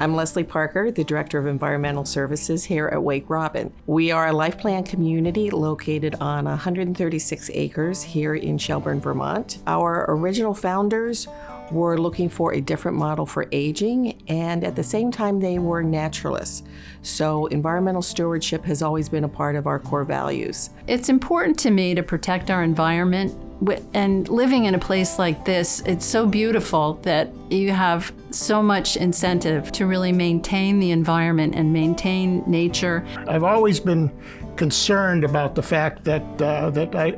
I'm Leslie Parker, the Director of Environmental Services here at Wake Robin. We are a life plan community located on 136 acres here in Shelburne, Vermont. Our original founders were looking for a different model for aging, and at the same time they were naturalists. So environmental stewardship has always been a part of our core values. It's important to me to protect our environment, and living in a place like this, it's so beautiful that you have so much incentive to really maintain the environment and maintain nature. I've always been concerned about the fact that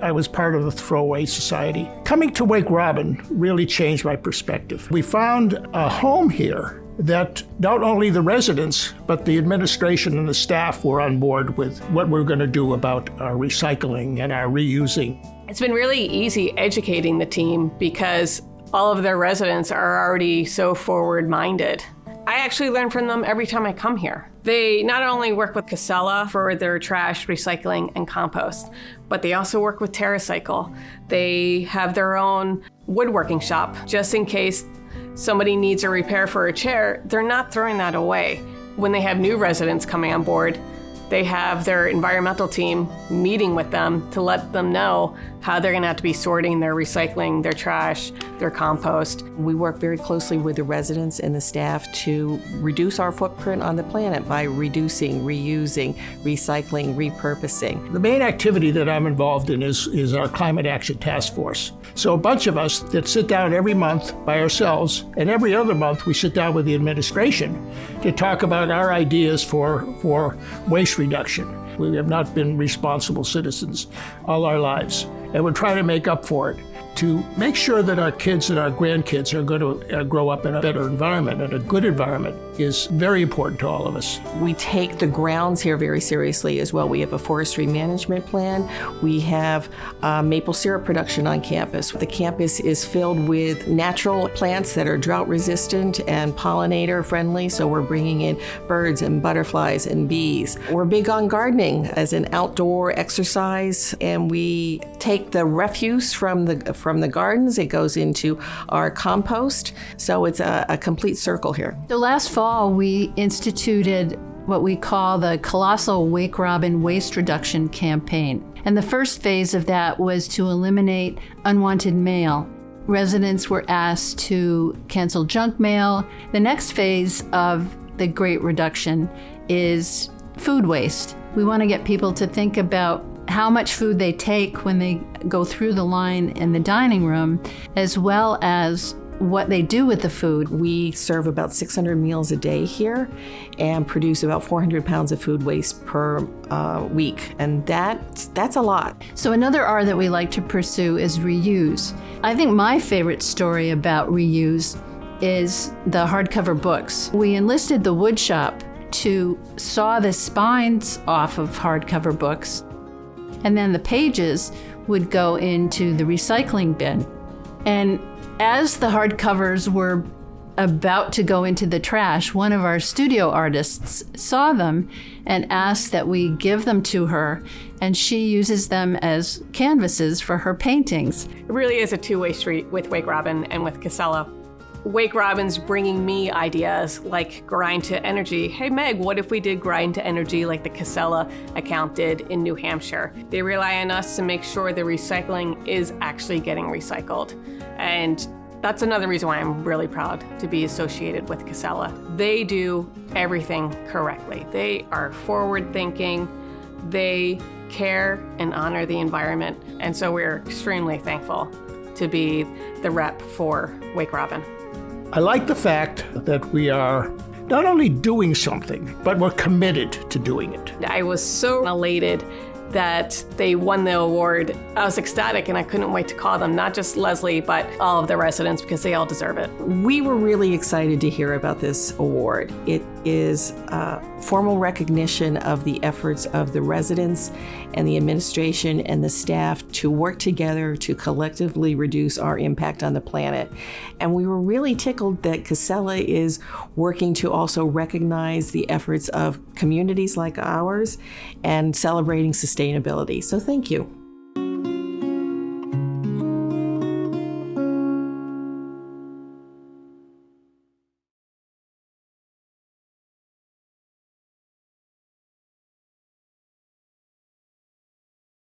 I was part of the throwaway society. Coming to Wake Robin really changed my perspective. We found a home here that not only the residents, but the administration and the staff were on board with what we're going to do about our recycling and our reusing. It's been really easy educating the team because all of their residents are already so forward-minded. I actually learn from them every time I come here. They not only work with Casella for their trash, recycling, and compost, but they also work with TerraCycle. They have their own woodworking shop just in case somebody needs a repair for a chair. They're not throwing that away. When they have new residents coming on board, they have their environmental team meeting with them to let them know how they're going to have to be sorting their recycling, their trash, their compost. We work very closely with the residents and the staff to reduce our footprint on the planet by reducing, reusing, recycling, repurposing. The main activity that I'm involved in is our Climate Action Taskforce. So a bunch of us that sit down every month by ourselves, and every other month we sit down with the administration to talk about our ideas for waste reduction. We have not been responsible citizens all our lives, and we're trying to make up for it, to make sure that our kids and our grandkids are going to grow up in a better environment, and a good environment is very important to all of us. We take the grounds here very seriously as well. We have a forestry management plan. We have maple syrup production on campus. The campus is filled with natural plants that are drought resistant and pollinator friendly, so we're bringing in birds and butterflies and bees. We're big on gardening as an outdoor exercise, and we take the refuse from the gardens. It goes into our compost, so it's a complete circle here. So last fall, we instituted what we call the Colossal Wake Robin Waste Reduction Campaign. And the first phase of that was to eliminate unwanted mail. Residents were asked to cancel junk mail. The next phase of the Great Reduction is food waste. We want to get people to think about how much food they take when they go through the line in the dining room, as well as what they do with the food. We serve about 600 meals a day here and produce about 400 pounds of food waste per week, and that's a lot. So another R that we like to pursue is reuse. I think my favorite story about reuse is the hardcover books. We enlisted the wood shop to saw the spines off of hardcover books, and then the pages would go into the recycling bin. And as the hardcovers were about to go into the trash, one of our studio artists saw them and asked that we give them to her, and she uses them as canvases for her paintings. It really is a two-way street with Wake Robin and with Casella. Wake Robin's bringing me ideas like grind to energy. Hey Meg, what if we did grind to energy like the Casella account did in New Hampshire? They rely on us to make sure the recycling is actually getting recycled. And that's another reason why I'm really proud to be associated with Casella. They do everything correctly. They are forward thinking, they care and honor the environment. And so we're extremely thankful to be the rep for Wake Robin. I like the fact that we are not only doing something, but we're committed to doing it. I was so elated that they won the award. I was ecstatic, and I couldn't wait to call them, not just Leslie, but all of the residents, because they all deserve it. We were really excited to hear about this award. It is a formal recognition of the efforts of the residents and the administration and the staff to work together to collectively reduce our impact on the planet. And we were really tickled that Casella is working to also recognize the efforts of communities like ours and celebrating sustainability. So thank you.